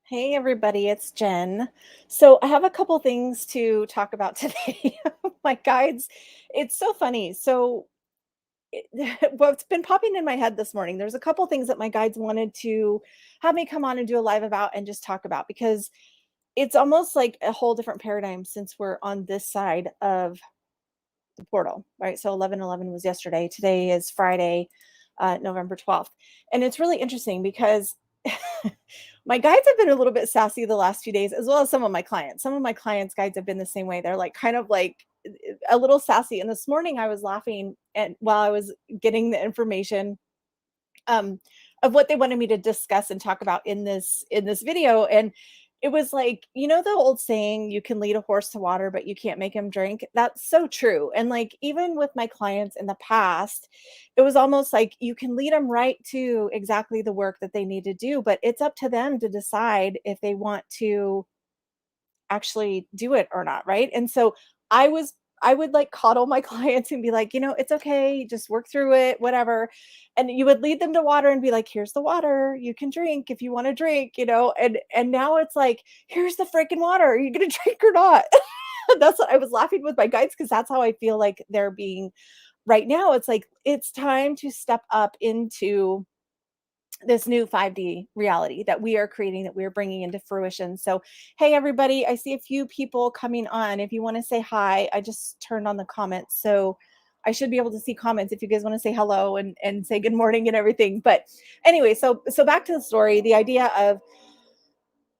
Hey everybody, it's Jen. So I have a couple things to talk about today. My guides, it's so funny. What's been popping in my head this morning, there's a couple things that my guides wanted to have me come on and do a live about and just talk about because it's almost like a whole different paradigm since we're on this side of the portal, right? So 11/11 was yesterday. Today is Friday, November 12th. And it's really interesting because my guides have been a little bit sassy the last few days, as well as some of my clients. Some of my clients' guides have been the same way. They're like kind of like a little sassy. And this morning I was laughing and while I was getting the information um, of what they wanted me to discuss and talk about in this video. And it was like, the old saying, you can lead a horse to water, but you can't make him drink. That's so true. And like, even with my clients in the past, it was almost like you can lead them right to exactly the work that they need to do, but it's up to them to decide if they want to actually do it or not, right? And so I would like coddle my clients and be like, it's okay, just work through it, whatever. And you would lead them to water and be like, here's the water, you can drink if you want to drink, and now it's like, here's the freaking water. Are you gonna drink or not? That's what I was laughing with my guides because that's how I feel like they're being right now. It's like it's time to step up into this new 5D reality that we are creating, that we're bringing into fruition. So, hey, everybody, I see a few people coming on. If you want to say hi, I just turned on the comments. So I should be able to see comments if you guys want to say hello and say good morning and everything. But anyway, so back to the story, the idea of,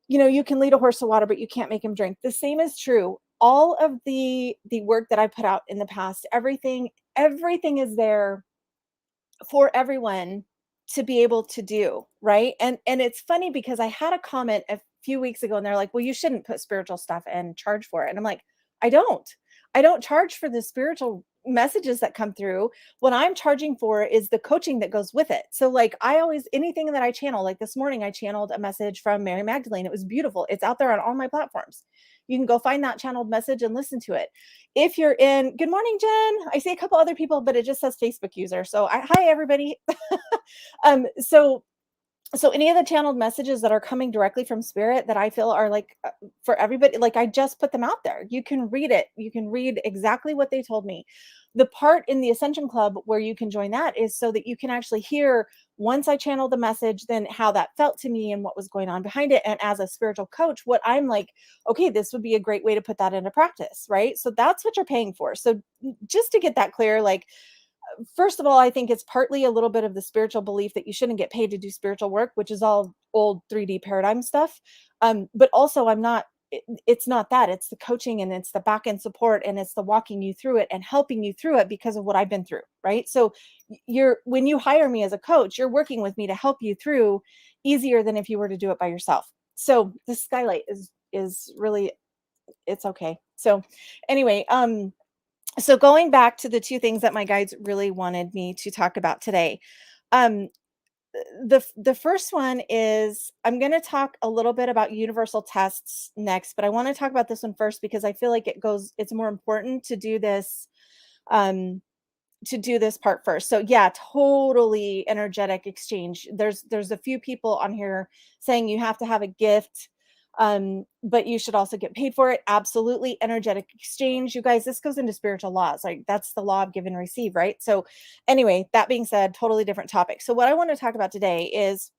you can lead a horse to water, but you can't make him drink. The same is true. All of the work that I put out in the past, everything is there for everyone to be able to do, right? And it's funny because I had a comment a few weeks ago and they're like, "Well, you shouldn't put spiritual stuff and charge for it." And I'm like, "I don't. I don't charge for the spiritual messages that come through. What I'm charging for is the coaching that goes with it." So like I always anything that I channel, like this morning I channeled a message from Mary Magdalene. It was beautiful. It's out there on all my platforms. You can go find that channeled message and listen to it. If you're in, good morning, Jen. I see a couple other people, but it just says Facebook user. So hi everybody. So any of the channeled messages that are coming directly from spirit that I feel are like for everybody, like I just put them out there. You can read it. You can read exactly what they told me. The part in the Ascension Club where you can join that is so that you can actually hear once I channel the message, then how that felt to me and what was going on behind it. And as a spiritual coach, what I'm like, okay, this would be a great way to put that into practice, right? So that's what you're paying for. So just to get that clear, like first of all, I think it's partly a little bit of the spiritual belief that you shouldn't get paid to do spiritual work, which is all old 3D paradigm stuff. But also, it's not that. It's the coaching and it's the back end support and it's the walking you through it and helping you through it because of what I've been through, right? So when you hire me as a coach, you're working with me to help you through easier than if you were to do it by yourself. So the skylight is really it's okay. So anyway, so going back to the two things that my guides really wanted me to talk about today. Um, the first one is I'm going to talk a little bit about universal tests next, but I want to talk about this one first because I feel like it's more important um, to do this part first. So yeah, totally energetic exchange. There's a few people on here saying you have to have a gift, but you should also get paid for it. Absolutely, energetic exchange, you guys. This goes into spiritual laws. Like that's the law of give and receive, right? So anyway, that being said, totally different topic. So what I want to talk about today is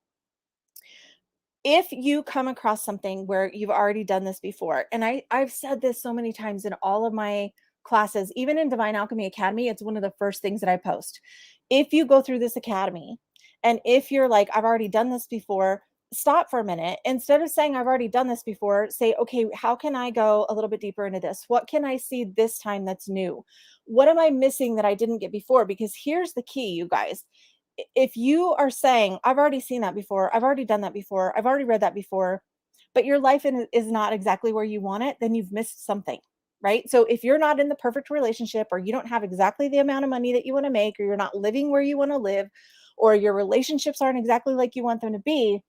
if you come across something where you've already done this before, and I've said this so many times in all of my classes, even in Divine Alchemy Academy, it's one of the first things that I post. If you go through this academy and if you're like, I've already done this before, stop for a minute. Instead of saying, I've already done this before, say, okay, how can I go a little bit deeper into this? What can I see this time that's new? What am I missing that I didn't get before? Because here's the key, you guys. If you are saying, I've already seen that before, I've already done that before, I've already read that before, but your life is not exactly where you want it, then you've missed something, right? So if you're not in the perfect relationship, or you don't have exactly the amount of money that you want to make, or you're not living where you want to live, or your relationships aren't exactly like you want them to be,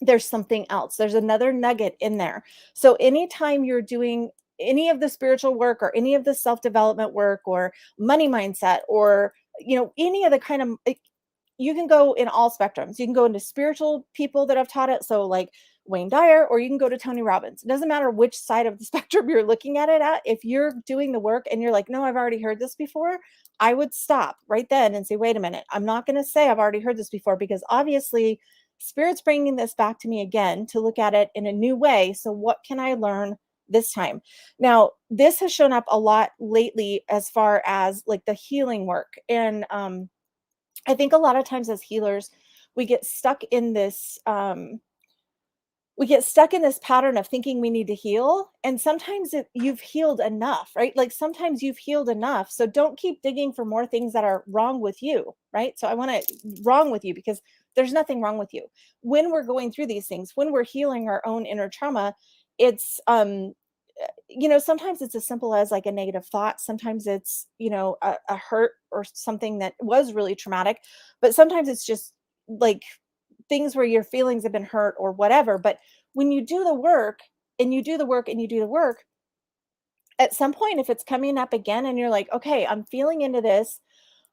there's something else. There's another nugget in there. So anytime you're doing any of the spiritual work or any of the self-development work or money mindset or any of the kind of you can go in all spectrums. You can go into spiritual people that have taught it. So like Wayne Dyer, or you can go to Tony Robbins. It doesn't matter which side of the spectrum you're looking at it at. If you're doing the work and you're like, no, I've already heard this before, I would stop right then and say, wait a minute, I'm not going to say I've already heard this before, because obviously Spirit's bringing this back to me again to look at it in a new way. So what can I learn this time? Now, this has shown up a lot lately as far as like the healing work. And I think a lot of times as healers, we get stuck in this pattern of thinking we need to heal. And sometimes you've healed enough, right? Like sometimes you've healed enough. So don't keep digging for more things that are wrong with you, right? So I want to wrong with you, because there's nothing wrong with you. When we're going through these things, when we're healing our own inner trauma, it's sometimes it's as simple as like a negative thought. Sometimes it's, a hurt or something that was really traumatic, but sometimes it's just like things where your feelings have been hurt or whatever. But when you do the work and you do the work and you do the work, at some point, if it's coming up again and you're like, okay, I'm feeling into this,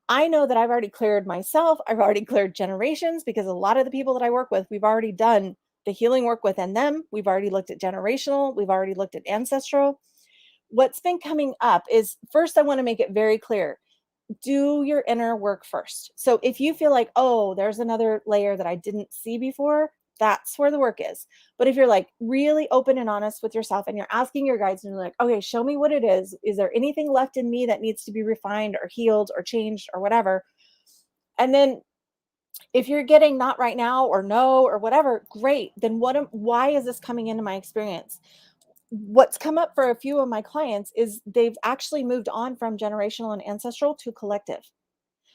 I know that I've already cleared myself. I've already cleared generations, because a lot of the people that I work with, we've already done the healing work within them. We've already looked at generational. We've already looked at ancestral. What's been coming up is, first, I want to make it very clear. Do your inner work first. So if you feel like, oh, there's another layer that I didn't see before, that's where the work is. But if you're like really open and honest with yourself and you're asking your guides and you're like, okay, show me what it is there anything left in me that needs to be refined or healed or changed or whatever? And then if you're getting not right now or no or whatever, great. Then why is this coming into my experience? What's come up for a few of my clients is they've actually moved on from generational and ancestral to collective.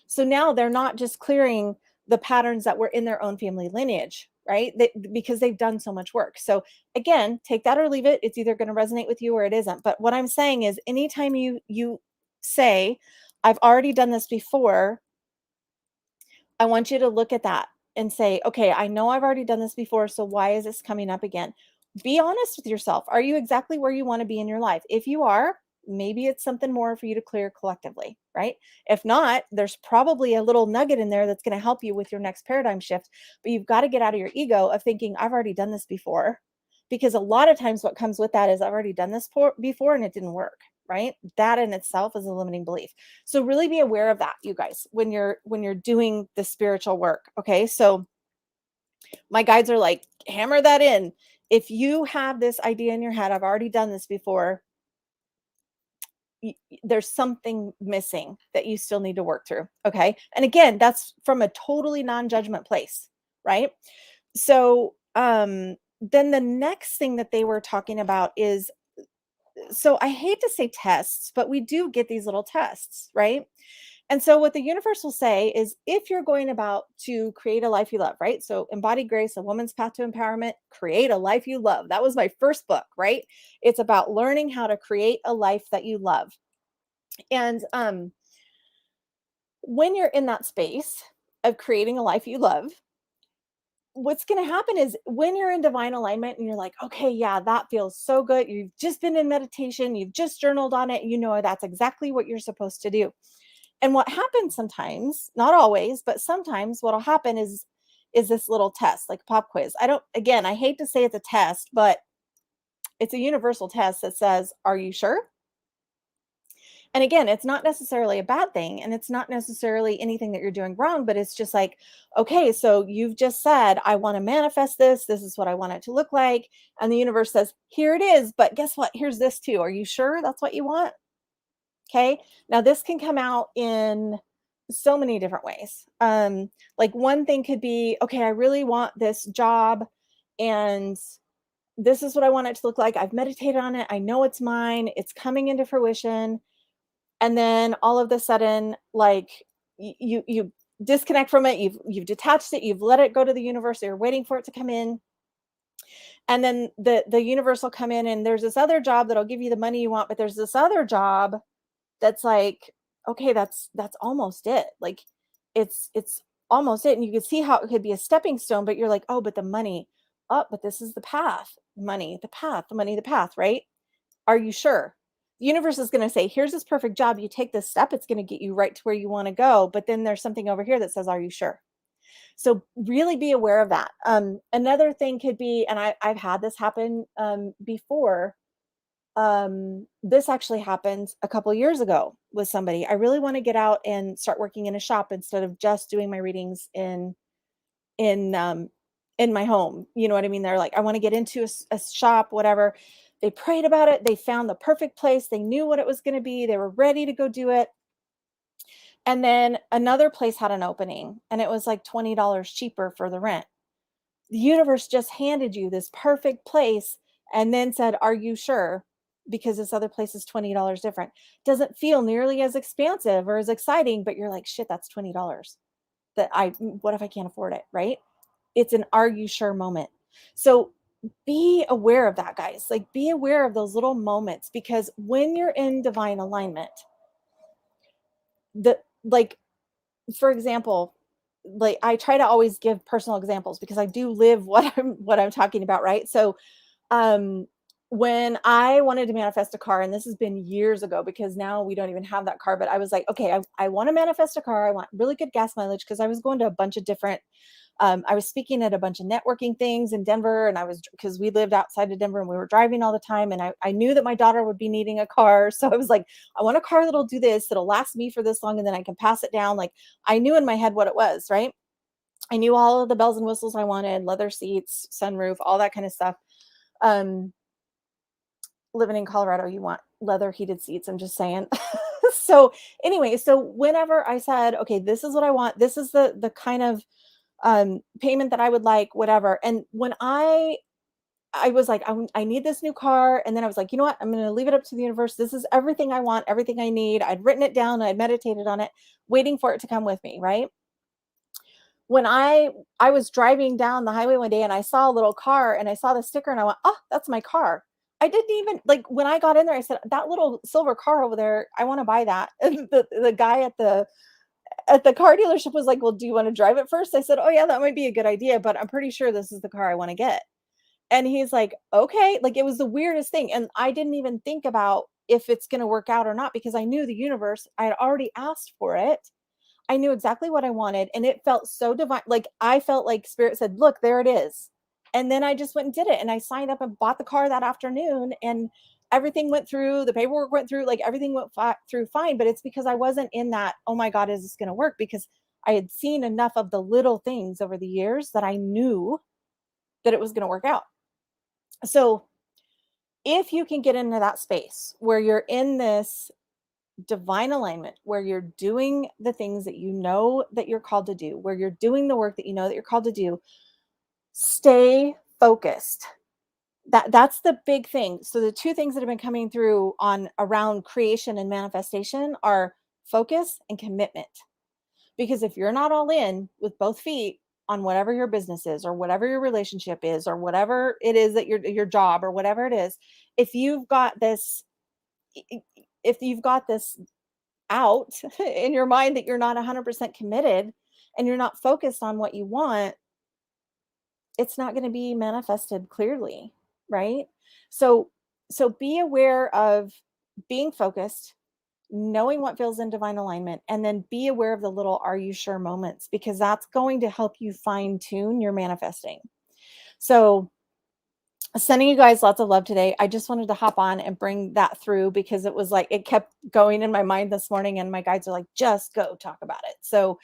So now they're not just clearing the patterns that were in their own family lineage, right? Because they've done so much work. So again, take that or leave it. It's either going to resonate with you or it isn't. But what I'm saying is, anytime you say, I've already done this before, I want you to look at that and say, okay, I know I've already done this before, so why is this coming up again? Be honest with yourself. Are you exactly where you want to be in your life? If you are, maybe it's something more for you to clear collectively, right? If not, there's probably a little nugget in there that's going to help you with your next paradigm shift. But you've got to get out of your ego of thinking, I've already done this before. Because a lot of times what comes with that is, I've already done this before and it didn't work, right? That in itself is a limiting belief. So really be aware of that, you guys, when you're doing the spiritual work. Okay. So my guides are like, hammer that in. If you have this idea in your head, I've already done this before, there's something missing that you still need to work through. Okay. And again, that's from a totally non-judgment place, right? So then the next thing that they were talking about is, so I hate to say tests, but we do get these little tests, right? And so what the universe will say is, if you're going about to create a life you love, right? So Embody Grace, A Woman's Path to Empowerment, Create a Life You Love. That was my first book, right? It's about learning how to create a life that you love. And when you're in that space of creating a life you love, what's going to happen is, when you're in divine alignment and you're like, okay, yeah, that feels so good. You've just been in meditation, you've just journaled on it, you know that's exactly what you're supposed to do. And what happens sometimes, not always, but sometimes what'll happen is this little test, like pop quiz. I hate to say it's a test, but it's a universal test that says, are you sure? And again, it's not necessarily a bad thing, and it's not necessarily anything that you're doing wrong, but it's just like, okay, so you've just said, I want to manifest this. This is what I want it to look like. And the universe says, here it is. But guess what? Here's this too. Are you sure that's what you want? Okay. Now this can come out in so many different ways. Like one thing could be, okay, I really want this job and this is what I want it to look like. I've meditated on it. I know it's mine. It's coming into fruition. And then all of a sudden, like you disconnect from it. You've detached it. You've let it go to the universe. You're waiting for it to come in. And then the universe will come in, and there's this other job that'll give you the money you want, but there's this other job that's like, okay, that's almost it. Like it's almost it. And you can see how it could be a stepping stone, but you're like, oh, but the money, oh, but this is the path, money, the path, the money, the path, right? Are you sure? The universe is going to say, here's this perfect job. You take this step, it's going to get you right to where you want to go. But then there's something over here that says, are you sure? So really be aware of that. Another thing could be, and I've had this happen before. This actually happened a couple years ago with somebody. I really want to get out and start working in a shop instead of just doing my readings in um in my home. You know what I mean? They're like, I want to get into a shop, whatever. They prayed about it. They found the perfect place. They knew what it was going to be. They were ready to go do it. And then another place had an opening and it was like $20 cheaper for the rent. The universe just handed you this perfect place and then said, "Are you sure?" Because this other place is $20 different. Doesn't feel nearly as expansive or as exciting, but you're like, shit, that's $20 that what if I can't afford it? Right? It's an "are you sure" moment. So be aware of that, guys. Like, be aware of those little moments, because when you're in divine alignment, the like, for example, like, I try to always give personal examples because I do live what I'm talking about, right? So um when I wanted to manifest a car, and this has been years ago because now we don't even have that car, but I was like, okay, I want to manifest a car. I want really good gas mileage because I was going to a bunch of different I was speaking at a bunch of networking things in Denver, and I was, because we lived outside of Denver and we were driving all the time. And I knew that my daughter would be needing a car. So I was like, I want a car that'll do this, that'll last me for this long, and then I can pass it down. Like, I knew in my head what it was, right? I knew all of the bells and whistles I wanted, leather seats, sunroof, all that kind of stuff. Um, Living in Colorado, you want leather heated seats. I'm just saying. So anyway, so whenever I said, okay, this is what I want, this is the kind of payment that I would like, whatever. And when I was like, I need this new car. And then I was like, you know what? I'm going to leave it up to the universe. This is everything I want, everything I need. I'd written it down. I'd meditated on it, waiting for it to come with me. Right. When I was driving down the highway one day and I saw a little car and I saw the sticker and I went, oh, that's my car. I didn't even, like, when I got in there, I said, that little silver car over there, I want to buy that. And the guy at the car dealership was like, well, do you want to drive it first? I said, oh yeah, that might be a good idea, but I'm pretty sure this is the car I want to get. And he's like, okay. Like, it was the weirdest thing. And I didn't even think about if it's going to work out or not, because I knew the universe, I had already asked for it. I knew exactly what I wanted, and it felt so divine. Like, I felt like spirit said, look, there it is. And then I just went and did it. And I signed up and bought the car that afternoon, and everything went through, the paperwork went through, like, everything went through fine. But it's because I wasn't in that, oh my God, is this going to work? Because I had seen enough of the little things over the years that I knew that it was going to work out. So if you can get into that space where you're in this divine alignment, where you're doing the things that you know that you're called to do, where you're doing the work that you know that you're called to do, stay focused. That's the big thing. So the two things that have been coming through on around creation and manifestation are focus and commitment. Because if you're not all in with both feet on whatever your business is, or whatever your relationship is, or whatever it is that your job, or whatever it is, if you've got this if you've got this out in your mind that you're not 100% committed and you're not focused on what you want, it's not going to be manifested clearly, right? So be aware of being focused, knowing what feels in divine alignment, and then be aware of the little "are you sure" moments, because that's going to help you fine tune your manifesting. So sending you guys lots of love today. I just wanted to hop on and bring that through because it was like, it kept going in my mind this morning, and my guides are like, just go talk about it. So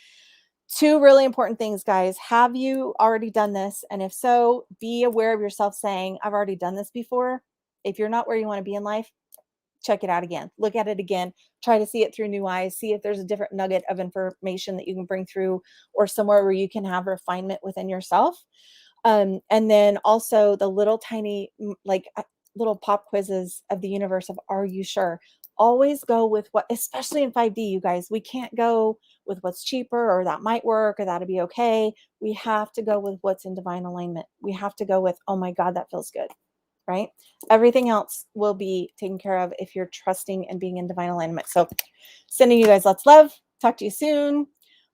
two really important things, guys. Have you already done this? And if so, be aware of yourself saying, I've already done this before. If you're not where you want to be in life, check it out again. Look at it again. Try to see it through new eyes. See if there's a different nugget of information that you can bring through, or somewhere where you can have refinement within yourself. And then also the little tiny, like, little pop quizzes of the universe of "are you sure?" Always go with what, especially in 5D, you guys, we can't go with what's cheaper or that might work or that'll be okay. We have to go with what's in divine alignment. We have to go with, oh my God, that feels good, right? Everything else will be taken care of if you're trusting and being in divine alignment. So sending you guys lots of love. Talk to you soon.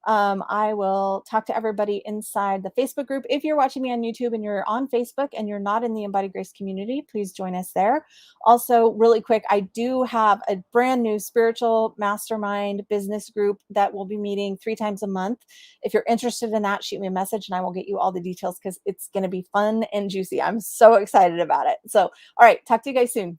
I will talk to everybody inside the Facebook group. If you're watching me on YouTube and you're on Facebook and you're not in the Embodied Grace community, please join us there. Also, really quick, I do have a brand new spiritual mastermind business group that will be meeting 3 times a month. If you're interested in that, shoot me a message and I will get you all the details because it's going to be fun and juicy. I'm so excited about it. So, all right, talk to you guys soon.